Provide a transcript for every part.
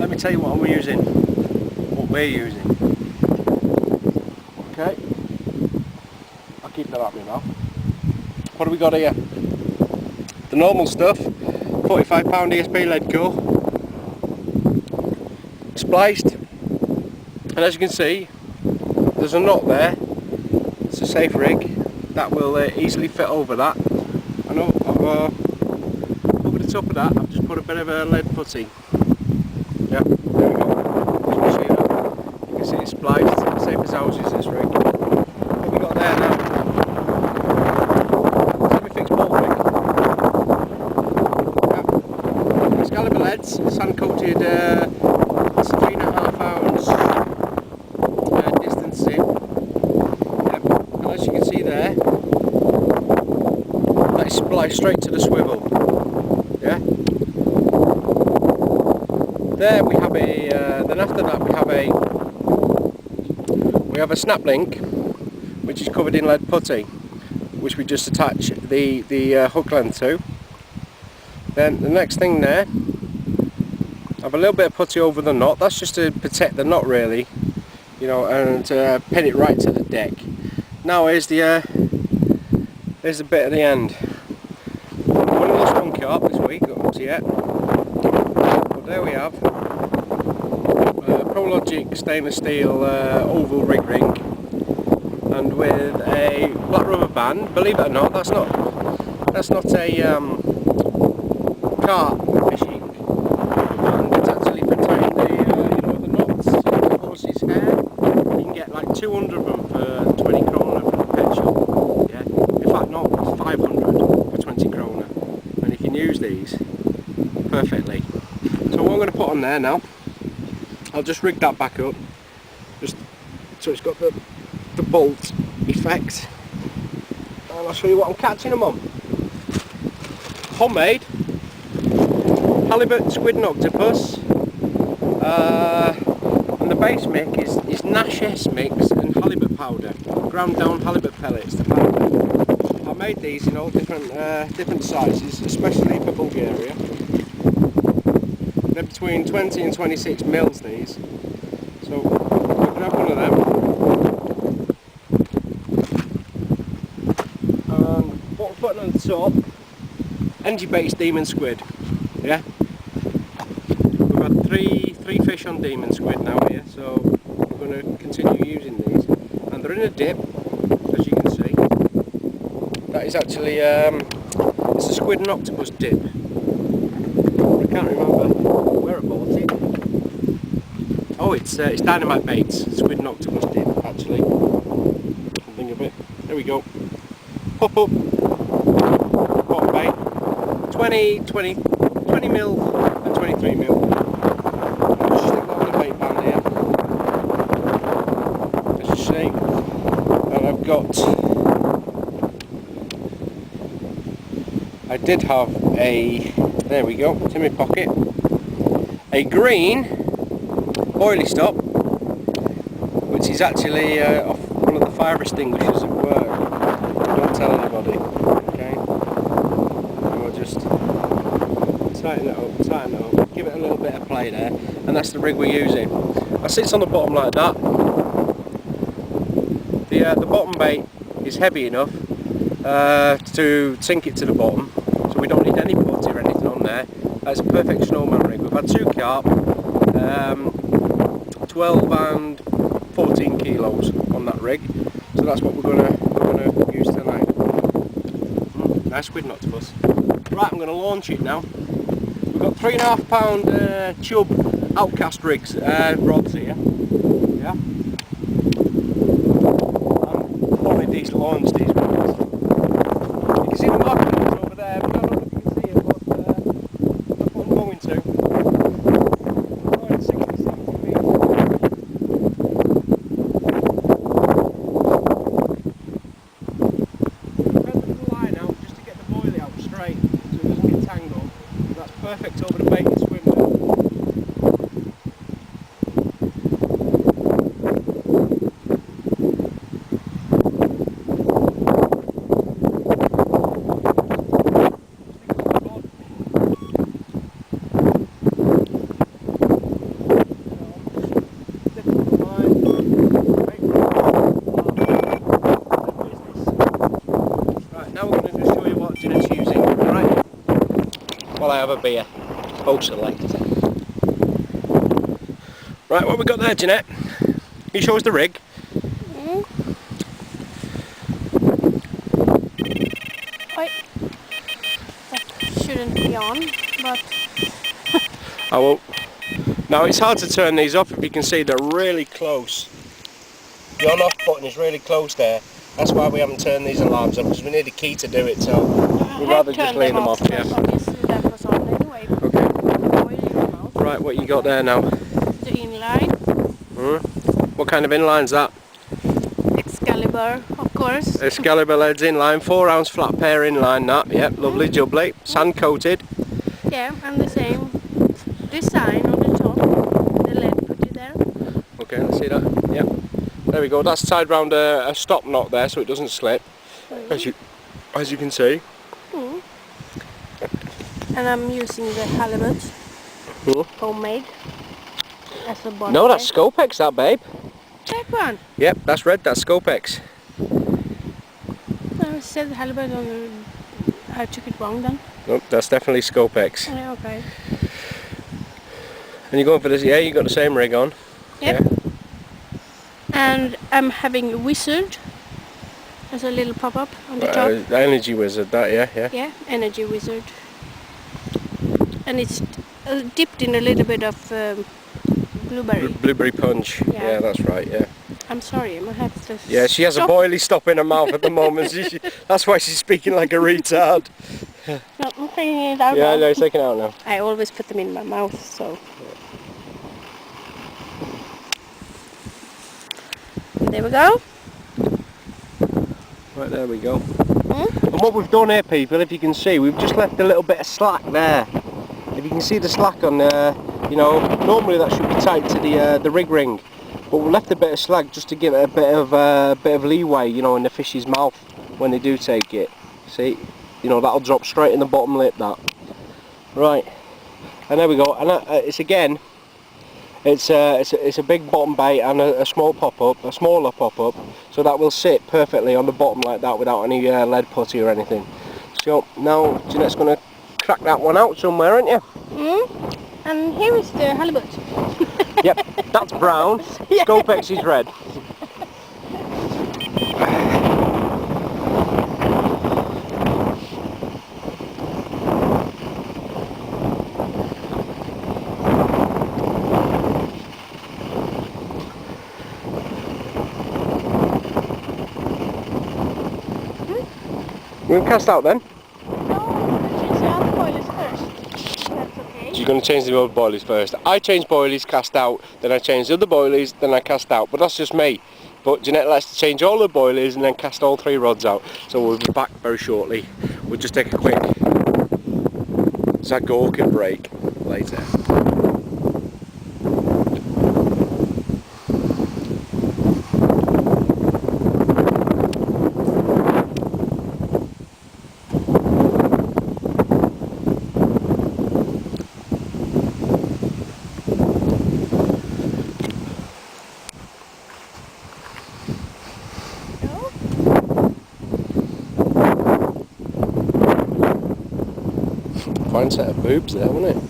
let me tell you what I'm using, what we're using. Okay, I'll keep that up in my mouth. What have we got here? The normal stuff, 45 pound ESP lead core, spliced, and as you can see, there's a knot there. It's a safe rig that will easily fit over that. I know over the top of that I've just put a bit of a lead putty. Yeah, there we go. You can see that. You can see it's spliced, safe as houses, this rig. What have we got there now? Semi-fixed bolt rig. Yeah. Excalibur leads, sand coated, 3.5 ounce distance in. Yep. And as you can see there, that is spliced straight to the swivel. Yeah. There we have a. Then after that we have a snap link, which is covered in lead putty, which we just attach the hook length to. Then the next thing there, I have a little bit of putty over the knot. That's just to protect the knot, really, you know, and pin it right to the deck. Now here's the bit at the end. I've only lost one carp this week up to yet. But there we have ProLogic stainless steel oval rig ring, and with a black rubber band. Believe it or not, that's not a carp fishing band. It's actually for tying the the knots in the horse's hair. You can get like 200 of them for 20 kroner from the pet shop. Yeah, in fact not 500 for 20 kroner, and you can use these perfectly. So what I'm going to put on there now, I'll just rig that back up, just so it's got the bolt effect, and I'll show you what I'm catching them on. Homemade halibut, squid and octopus, and the base mix is Nash S mix and halibut powder, ground down halibut pellets to powder. I made these in all different sizes, especially for Bulgaria. They're between 20 and 26 mils, these. So we'll grab one of them. And what we're putting on the top, energy based demon squid. Yeah. We've had three fish on demon squid now here, so we're going to continue using these. And they're in a dip, as you can see. That is actually it's a squid and octopus dip. I can't remember where I bought it. Oh, it's dynamite baits, squid and octopus dip, actually. Think of it. There we go. Pop up. Bottom bait. 20 mil and 23 mil. I'll just stick that on the bait band here. As you see. And I've got. I did have a. There we go, it's in my pocket. A green oily stop, which is actually off one of the fire extinguishers at work. Don't tell anybody, okay? And we'll just tighten it up, give it a little bit of play there, and that's the rig we're using. That sits on the bottom like that. The bottom bait is heavy enough to sink it to the bottom, so we don't need any putty or anything on there. That's a perfect snowman rig. We've had 2 carp, 12 and 14 kilos on that rig, so that's what we're gonna use tonight. Nice squid and octopus. Right, I'm gonna launch it now. We've got 3.5 pound chub outcast rods here. Yeah. And probably decent launch these ones. You can see the markings over there, but I don't know if you can see it, but that's what I'm going to. Right, 60 feet. Depends on the line out, just to get the boilie out straight, so it doesn't get tangled. That's perfect over the bait and swim there. have a beer. Oh, select. Right, what we got there, Jeanette? Can you show us the rig? Wait. That shouldn't be on, but... I won't. Now it's hard to turn these off. If you can see, they're really close. The on-off button is really close there. That's why we haven't turned these alarms on, because we need a key to do it, so we'd rather just leave them off. Yeah. Obviously that was on anyway. Okay. Right, what you got there now? The inline. What kind of inline's that? Excalibur, of course. Excalibur leads inline, 4 ounce flat pair inline that, yep, lovely jubbly, sand coated. Yeah, and the same design on the top, the lead putty there. Okay, let's see that, yep. There we go, that's tied round a stop knot there so it doesn't slip, as you can see. And I'm using the halibut, homemade, as a body. No, that's Scopex that, babe. That one? Yep, that's red, that's Scopex. I said halibut on the... I took it wrong then. Nope, that's definitely Scopex. Yeah, okay. And you're going for this, yeah, you got the same rig on. Yep. Yeah. And I'm having a wizard as a little pop-up on the top. Energy wizard, that, yeah. Yeah, energy wizard. And it's dipped in a little bit of blueberry. Blueberry punch, yeah, that's right, yeah. I'm sorry, I have to Yeah, she has a boilie stop in her mouth at the moment. That's why she's speaking like a retard. No, I'm taking it out Yeah, now. no, it's taken out now. I always put them in my mouth, so... There we go. Right, there we go. And what we've done here, people, if you can see, we've just left a little bit of slack there. If you can see the slack on there, you know, normally that should be tight to the rig ring, but we left a bit of slack just to give it a bit of leeway, you know, in the fish's mouth when they do take it. See, you know, that'll drop straight in the bottom lip. That. Right, and there we go. And it's again, it's a big bottom bait and a small pop-up, a smaller pop-up, so that will sit perfectly on the bottom like that without any lead putty or anything. So now Jeanette's going to crack that one out somewhere, aren't you? And here is the halibut. Yep, that's brown. Yeah. Scopex is red. You want to cast out then? You're going to change the old boilies first. I change boilies, cast out, then I change the other boilies, then I cast out. But that's just me. But Jeanette likes to change all the boilies and then cast all 3 rods out. So we'll be back very shortly. We'll just take a quick Zagorka break later. Fine set of boobs there, wasn't it?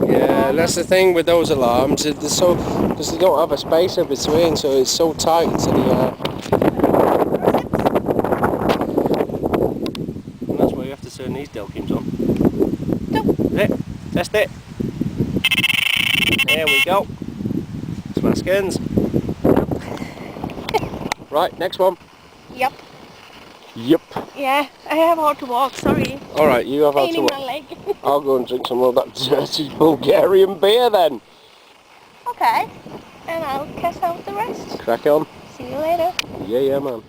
Yeah, and that's the thing with those alarms, they're so, because they don't have a space in between, so it's so tight to the and that's why you have to turn these delkins on. Test it. There we go. Smaskins. Right, next one. Yep. Yep. Yeah, I have hard to walk, sorry. Alright, you have hard to walk. My leg. I'll go and drink some more of that dirty Bulgarian beer then. Okay, and I'll cast out the rest. Crack on. See you later. Yeah, man.